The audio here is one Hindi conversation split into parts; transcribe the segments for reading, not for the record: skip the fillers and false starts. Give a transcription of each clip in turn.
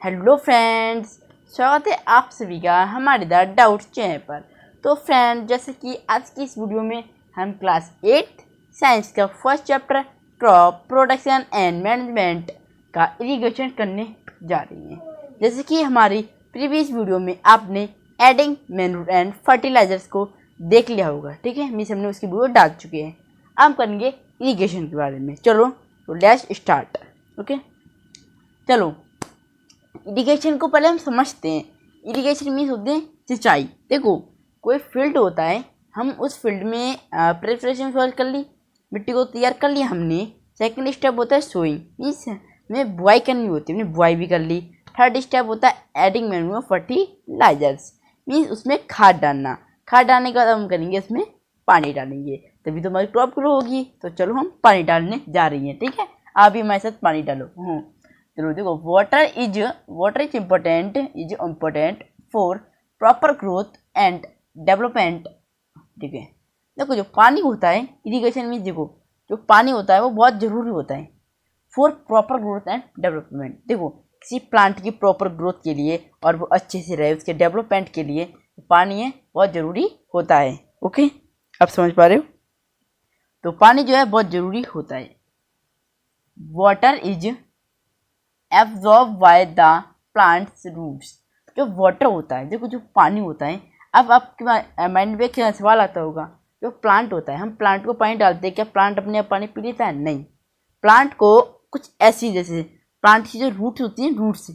हेलो फ्रेंड्स, स्वागत है आप सभी का हमारे द डाउट चैनल पर। तो फ्रेंड्स, जैसे कि आज की इस वीडियो में हम क्लास 8 साइंस का first chapter crop production and management का इरिगेशन करने जा रही हैं। जैसे कि हमारी प्रीवियस वीडियो में आपने एडिंग मैन्यूर एंड फर्टिलाइजर्स को देख लिया होगा, ठीक है। मीन्स हमने उसकी वीडियो डाल चुके हैं। अब करेंगे इरिगेशन के बारे में। चलो तो लेट्स स्टार्ट। ओके, चलो इरिगेशन को पहले हम समझते हैं। इरिगेशन मीन्स होते हैं सिंचाई। देखो, कोई फील्ड होता है, हम उस फील्ड में प्रिपरेशन सॉइल कर ली, मिट्टी को तैयार कर लिया हमने। सेकंड स्टेप होता है सोइंग, मीन्स हमें बुआई करनी होती है, हमने बुआई भी कर ली। थर्ड स्टेप होता है एडिंग मैन्यूर फर्टिलाइजर्स, मीन्स उसमें खाद डालना। खाद डालने के बाद हम करेंगे इसमें पानी डालेंगे, तभी तो हमारी क्रॉप ग्रो होगी। तो चलो हम पानी डालने जा रही हैं, ठीक है। आप भी हमारे साथ पानी डालो। चलो देखो, water is important for proper growth and development, ठीक है। देखो, जो पानी होता है इरिगेशन में, देखो जो पानी होता है वो बहुत ज़रूरी होता है for proper growth and development. देखो, किसी प्लांट की प्रॉपर ग्रोथ के लिए और वो अच्छे से रहे, उसके डेवलपमेंट के लिए पानी है बहुत ज़रूरी होता है। ओके, आप समझ पा रहे हो? तो पानी जो है बहुत ज़रूरी होता है। Water is absorb by the plants roots. जो वाटर होता है, देखो जो पानी होता है, अब आपके माइंड में क्या सवाल आता होगा, जो प्लांट होता है, हम प्लांट को पानी डालते हैं, क्या प्लांट अपने आप पानी पी लेता है? नहीं। प्लांट को कुछ ऐसी, जैसे प्लांट की जो रूट्स होती हैं, रूट्स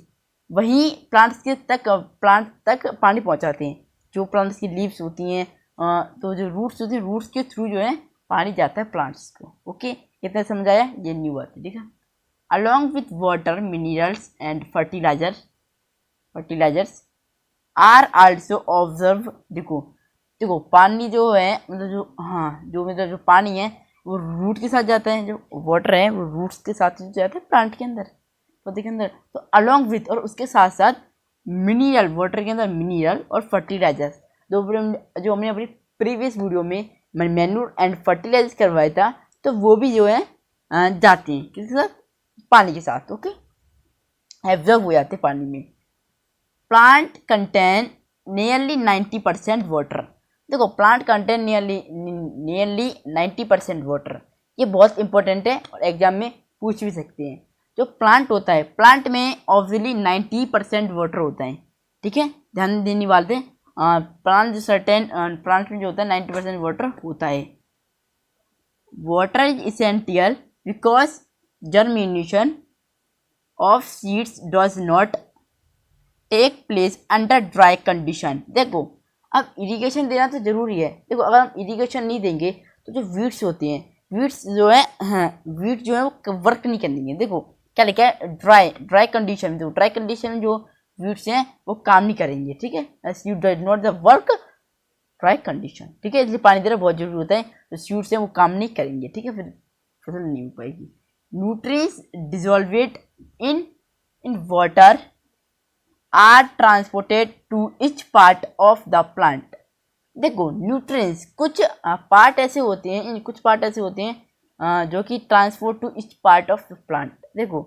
वहीं प्लांट तक पानी पहुंचाते हैं। जो प्लांट्स की लीव्स होती हैं, तो जो रूट्स होती हैं, रूट्स के थ्रू जो है पानी जाता है प्लांट्स को। ओके, इतना समझाया, ये न्यू बात है, ठीक है। Along with water, minerals and fertilizers are also observed। देखो पानी जो है, मतलब जो पानी है वो रूट के साथ जाता है। जो वाटर है वो रूट्स के साथ जाता है प्लांट के अंदर, पौधे के अंदर। तो अलॉन्ग विथ, और उसके साथ साथ मिनरल, वाटर के अंदर मिनरल और फर्टिलाइजर्स, जो हमने अपनी प्रीवियस वीडियो में मैन्यूर एंड फर्टिलाइजर्स करवाया था, तो वो भी जो है जाते हैं किसके साथ? पानी के साथ। ओके, एब्जॉर्ब हो जाते पानी में। Plant contain nearly 90% water. देखो, प्लांट कंटेन नियरली 90% वाटर, ये बहुत इंपॉर्टेंट है और एग्जाम में पूछ भी सकते हैं। जो प्लांट होता है, प्लांट में ऑब्वियसली 90% वाटर होता है, ठीक है। ध्यान देने वाले प्लांट जो सर्टेन प्लांट में जो होता है 90% वाटर होता है। Water is essential because germination of seeds does not take place under dry condition। देखो, अब इरिगेशन देना तो जरूरी है। देखो, अगर हम इरिगेशन नहीं देंगे तो जो वीड्स होती हैं, वीड्स जो है वो वर्क नहीं करेंगे। देखो क्या लिखा है, ड्राई कंडीशन। देखो, ड्राई कंडीशन में जो वीड्स हैं वो काम नहीं करेंगे, ठीक है। You does not the work dry condition, ठीक है। इसलिए पानी देना बहुत जरूरी होता है। जो सीड्स हैं वो काम नहीं करेंगे, ठीक है, फिर फसल नहीं हो पाएगी। Nutrients dissolved in water are transported to each part of the plant। देखो, न्यूट्रिएंट्स कुछ पार्ट ऐसे होते हैं, जो कि transport to each part of the plant. देखो,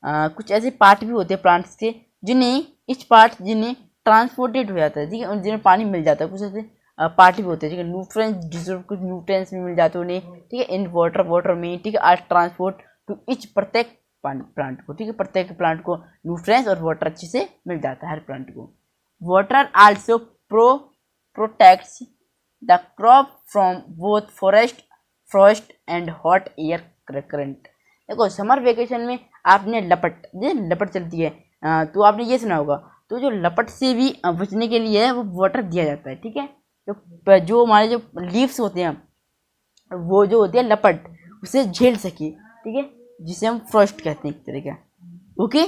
कुछ ऐसे पार्ट भी होते हैं प्लांट्स के जिन्हें ट्रांसपोर्टेड हो जाता है, ठीक है, और जिन्हें पानी मिल जाता है। कुछ ऐसे पार्ट भी होते हैं, ठीक है। न्यूट्रिएंट्स डिजॉल्व, कुछ न्यूट्रिएंट्स भी मिल जाते हैं उन्हें, ठीक है, इन वाटर में, ठीक है। आर ट्रांसपोर्ट टू ईच, प्रत्येक प्लांट को, ठीक है, प्रत्येक प्लांट को न्यूट्रिएंट्स और वाटर अच्छे से मिल जाता है हर प्लांट को। Water also protects the crop from both Frost and hot air current. देखो, समर वेकेशन में आपने लपट चलती है, तो आपने ये सुना होगा। तो जो लपट से भी बचने के लिए वो वाटर दिया जाता है, ठीक है। जो हमारे जो लीव्स होते हैं, वो जो होती है लपट, उसे झेल सके, ठीक है, जिसे हम फ्रॉस्ट कहते हैं एक तरह का। ओके,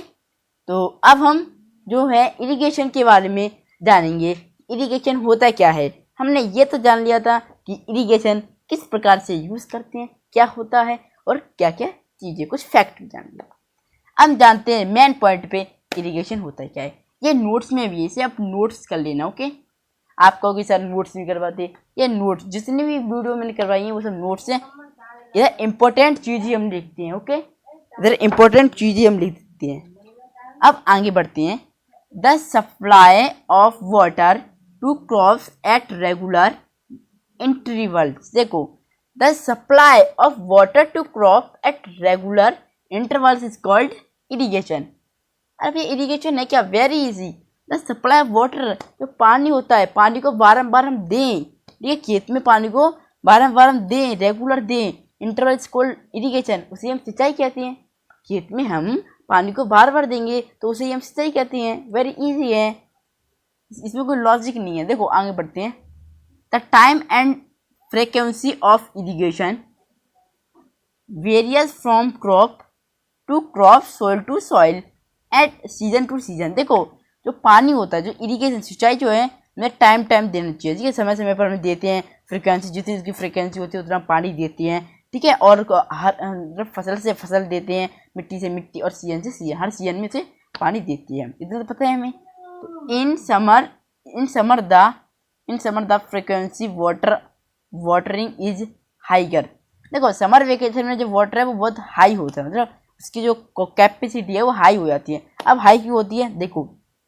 तो अब हम जो है इरिगेशन के बारे में जानेंगे। इरिगेशन होता क्या है? हमने ये तो जान लिया था कि इरिगेशन किस प्रकार से यूज़ करते हैं, क्या होता है और क्या क्या चीज़ें, कुछ फैक्ट जान लिया। अब जानते हैं मेन पॉइंट पे इरिगेशन होता है क्या है। ये नोट्स में भी, इसे आप नोट्स कर लेना। ओके, आप कहोगे सर नोट्स नहीं करवाते। ये नोट्स जितनी भी वीडियो मैंने करवाई है वो सब नोट्स हैं। इधर इम्पोर्टेंट चीज़ें हम लिखते हैं। ओके, इधर इम्पोर्टेंट चीज़ें हम लिखते हैं। अब आगे बढ़ते हैं। The supply of water to crops at regular intervals. देखो, the supply of water to crop at regular intervals is called irrigation. अब ये इरिगेशन है क्या? Very easy. The supply of water, जो पानी होता है, पानी को बारम्बार हम दें, ठीक है, खेत में पानी को बारम्बार हम दें, रेगुलर दें, इंटरवल्स कॉल्ड इरिगेशन, उसे हम सिंचाई कहते हैं। खेत में हम पानी को बार बार देंगे तो उसे हम सिंचाई कहते हैं। वेरी इजी है, इसमें कोई लॉजिक नहीं है। देखो आगे बढ़ते हैं। The time and frequency of irrigation various from crop to crop, soil to soil, at season to season. देखो, जो पानी होता है, जो इरिगेशन सिंचाई जो है, हमें टाइम देना चाहिए, ठीक है, समय समय पर हम देते हैं। फ्रीक्वेंसी, जितनी उसकी फ्रीक्वेंसी होती है उतना पानी देते हैं, ठीक है, और हर फसल से फसल देते हैं, मिट्टी से मिट्टी, और सीजन से सीजन, हर सीजन में से पानी देती है, इतना तो पता है हमें। In summer the frequency watering is higher. देखो, समर वेकेशन में जो वाटर है वो बहुत हाई होता है, मतलब उसकी जो कैपेसिटी है वो हाई हो जाती है। अब हाई क्यों होती है? देखो,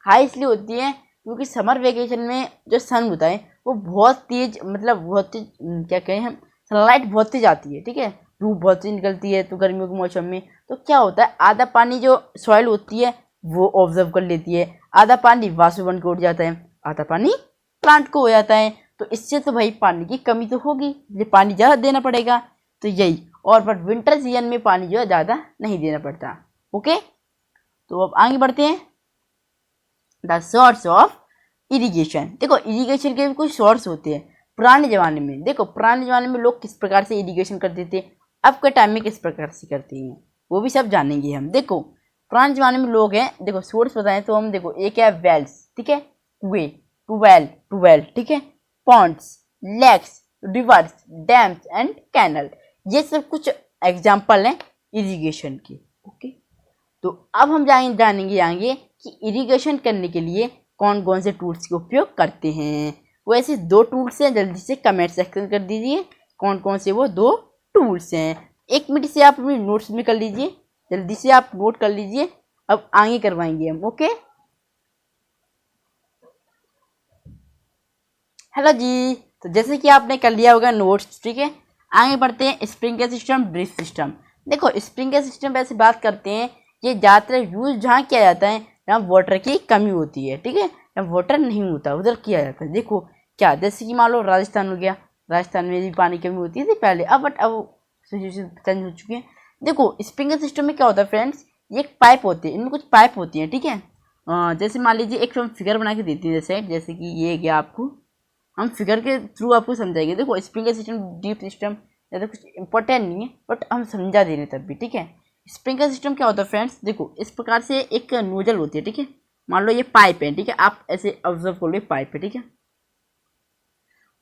हाई इसलिए होती है क्योंकि समर वेकेशन में जो सन होता है वो बहुत तेज, मतलब बहुत तेज, क्या कहें हम, सनलाइट बहुत तेज आती है, ठीक है, धूप बहुत तेज निकलती है। तो गर्मियों के मौसम में तो क्या होता है, आधा पानी जो सॉइल होती है वो ऑब्जर्व कर लेती है, आधा पानी वाष्प बन के उड़ जाता है, आधा पानी प्लांट को हो जाता है। तो इससे तो भाई पानी की कमी तो होगी, ये पानी ज़्यादा देना पड़ेगा, तो यही। और पर विंटर सीजन में पानी जो है ज़्यादा नहीं देना पड़ता। ओके, तो अब आगे बढ़ते हैं। The source of irrigation. देखो, इरिगेशन के भी कुछ सोर्स होते हैं। पुराने ज़माने में, देखो, पुराने ज़माने में लोग किस प्रकार से इरिगेशन करते थे, अब के टाइम में किस प्रकार से करते हैं, वो भी सब जानेंगे हम। देखो, पुराने ज़माने में लोग हैं, देखो सोर्स बताएं तो हम, देखो, एक है वेल्स, ठीक है, कुएं, ट्यूबवेल, ठीक है, ponds, lakes, rivers, dams and canal, ये सब कुछ एग्जाम्पल हैं इरिगेशन के। ओके, तो अब हम जानेंगे कि इरिगेशन करने के लिए कौन कौन से टूल्स का उपयोग करते हैं। वो ऐसे 2 टूल्स हैं, जल्दी से कमेंट सेक्शन कर दीजिए कौन कौन से वो 2 टूल्स हैं। 1 मिनट से आप अपनी नोट्स में कर लीजिए, जल्दी से आप नोट कर लीजिए, अब आगे करवाएंगे हम। ओके, हेलो जी, तो जैसे कि आपने कर लिया होगा नोट्स, ठीक है, आगे बढ़ते हैं। Sprinkler system, drip system. देखो, स्प्रिंकलर सिस्टम वैसे बात करते हैं, ये ज़्यादातर यूज जहाँ किया जाता है जहाँ वाटर की कमी होती है, ठीक है, जहाँ वाटर नहीं होता उधर किया जाता है। देखो क्या, जैसे कि मान लो राजस्थान हो गया, राजस्थान में भी पानी की कमी होती थी पहले, अब सिचुएशन चेंज हो चुकी है। देखो, स्प्रिंकलर सिस्टम में क्या होता है फ्रेंड्स, ये एक पाइप होती है, इनमें कुछ पाइप होती है, ठीक है। जैसे मान लीजिए एक हम फिगर बना के देते हैं, जैसे कि ये गया, आपको हम फिगर के थ्रू आपको समझाएंगे। देखो, स्प्रिंकलर सिस्टम, ड्रिप सिस्टम ज़्यादा कुछ इंपॉर्टेंट नहीं है, बट हम समझा दे रहे तब भी, ठीक है। स्प्रिंकलर सिस्टम क्या होता है फ्रेंड्स, देखो, इस प्रकार से एक नोजल होती है, ठीक है, मान लो ये पाइप है, ठीक है, आप ऐसे ऑब्जर्व कर लो, पाइप है, ठीक है।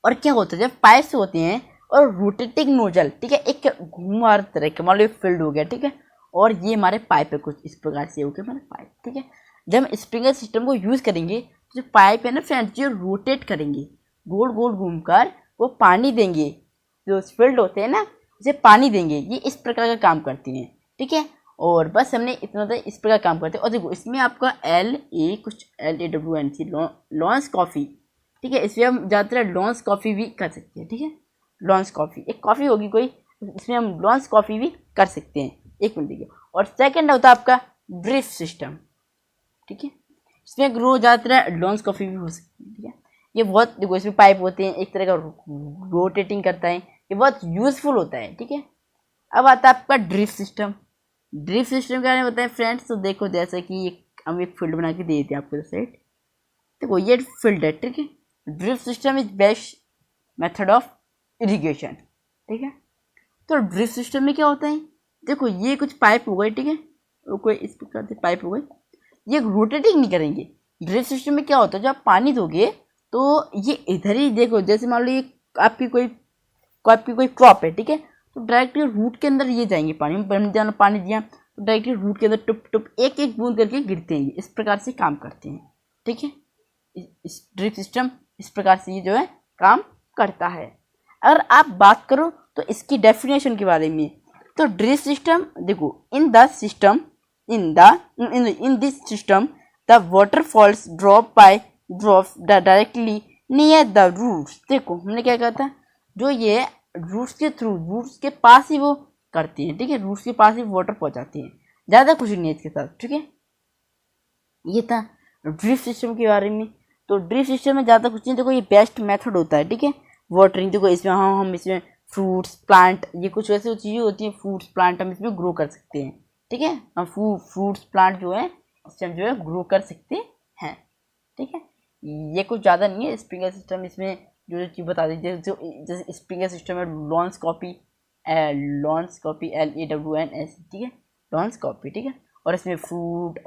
और क्या होता है, जब पाइप्स होते हैं और रोटेटिंग नोजल, ठीक है, एक घुमार तरह का, मान लो ये फील्ड हो गया, ठीक है, और ये हमारे पाइप है, कुछ इस प्रकार से हो गया हमारे पाइप, ठीक है। जब हम स्प्रिंकलर सिस्टम को यूज़ करेंगे तो जो पाइप है ना फ्रेंड्स, जो रोटेट करेंगे, गोल गोल घूमकर वो पानी देंगे, जो फील्ड होते हैं ना उसे पानी देंगे, ये इस प्रकार का काम करती हैं, ठीक है। और बस हमने इतना तो इस प्रकार काम करते हैं। और देखो, इसमें आपका LAWNC लॉन्च कॉफ़ी, ठीक है, इसमें हम ज़्यादातर लॉन्च कॉफ़ी भी कर सकते हैं, ठीक है, लॉन्च कॉफ़ी, एक कॉफ़ी होगी कोई, इसमें हम लॉन्च कॉफ़ी भी कर सकते हैं। 1 मिनट देखिए। और सेकेंड होता है आपका ड्रिप सिस्टम, ठीक है, इसमें रोज ज़्यादातर लॉन्च कॉफ़ी भी हो सकती है, ठीक है। ये बहुत, देखो, इसमें पाइप होते हैं, एक तरह का रोटेटिंग करता है, ये बहुत यूज़फुल होता है, ठीक है। अब आता है आपका ड्रिप सिस्टम। ड्रिप सिस्टम के बारे में बताएं फ्रेंड्स, तो देखो, जैसे कि हम एक फील्ड बना के दे देते हैं आपको साइड, देखो ये फील्ड है, ठीक है। Drip system is best method of irrigation, ठीक है। तो ड्रिप सिस्टम में क्या होता है, देखो, ये कुछ पाइप हो गए, ठीक है, कोई इस प्रकार से पाइप हो गए, ये रोटेटिंग नहीं करेंगे। ड्रिप सिस्टम में क्या होता है, जब आप पानी दोगे तो ये इधर ही, देखो, जैसे मान लो ये आपकी कोई क्रॉप है, ठीक है, तो डायरेक्टली रूट के अंदर ये जाएंगे पानी, हम पानी दिया तो डायरेक्टली रूट के अंदर टुप टुप एक एक बूंद करके गिरते हैं, इस प्रकार से काम करते हैं, ठीक है। इस ड्रिप सिस्टम इस प्रकार से ये जो है काम करता है। अगर आप बात करो तो इसकी डेफिनेशन के बारे में, तो ड्रिप सिस्टम, देखो, in the system in this system the waterfalls drop directly near the roots। देखो हमने क्या कहा था, जो ये रूट्स के थ्रू, रूट्स के पास ही वो करती है, ठीक है, रूट्स के पास ही वाटर पहुंचाती है, ज़्यादा कुछ नहीं है इसके साथ, ठीक है। ये था ड्रिप सिस्टम के बारे में। तो ड्रिप सिस्टम में ज़्यादा कुछ नहीं, देखो ये बेस्ट मेथड होता है, ठीक है, वाटरिंग। देखो इसमें हम इसमें फ्रूट्स प्लांट, ये कुछ वैसे चीज़ें होती हैं, फ्रूट्स प्लांट हम इसमें ग्रो कर सकते हैं, ठीक है, हम फ्रूट्स प्लांट जो है इससे हम जो है ग्रो कर सकते हैं, ठीक है। ये कुछ ज़्यादा नहीं है। स्प्रिंकलर सिस्टम इसमें जो चीज़ बता दीजिए, जैसे स्प्रिंकलर सिस्टम में लॉन्च कॉपी LAWNS, ठीक है, लॉन्च कॉपी, ठीक है। और इसमें फ्रूट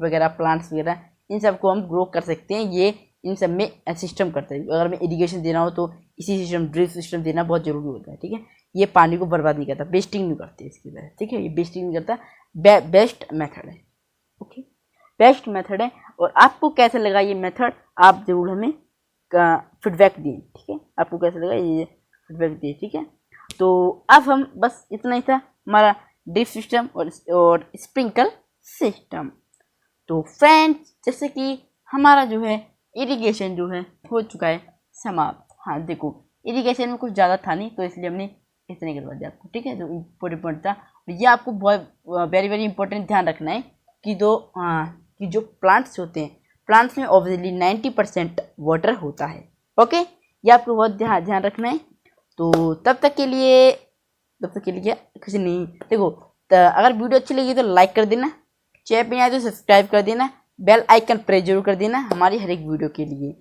वगैरह, प्लांट्स वगैरह, इन सबको हम ग्रो कर सकते हैं। ये इन सब में सिस्टम करते हैं। अगर हमें इरिगेशन देना हो तो इसी सिस्टम, ड्रिप सिस्टम देना बहुत ज़रूरी होता है, ठीक है। ये पानी को बर्बाद नहीं करता, वेस्टिंग नहीं करते इसकी वजह, ठीक है, ये वेस्टिंग नहीं करता, बेस्ट मेथड है, ओके, बेस्ट मेथड है। और आपको कैसा लगा ये मेथड, आप जरूर हमें फीडबैक दिए, ठीक है, आपको कैसा लगा ये फीडबैक दिए, ठीक है। तो अब हम बस इतना ही था हमारा ड्रिप सिस्टम और स्प्रिंकल सिस्टम। तो फ्रेंड्स, जैसे कि हमारा जो है इरिगेशन जो है हो चुका है समाप्त। हाँ देखो, इरिगेशन में कुछ ज़्यादा था नहीं, तो इसलिए हमने इतने करवा दिया आपको, ठीक है, जो इम्पोर्टेंट था। ये आपको बहुत वेरी वेरी इंपॉर्टेंट ध्यान रखना है कि कि जो प्लांट्स होते हैं, प्लांट्स में ऑब्वियसली 90% वाटर होता है, ओके, ये आपको बहुत ध्यान रखना है। तो तब तक के लिए कुछ नहीं, देखो अगर वीडियो अच्छी लगी तो लाइक कर देना, चैनल पे नहीं आए तो सब्सक्राइब कर देना, बेल आइकन प्रेस जरूर कर देना हमारी हर एक वीडियो के लिए।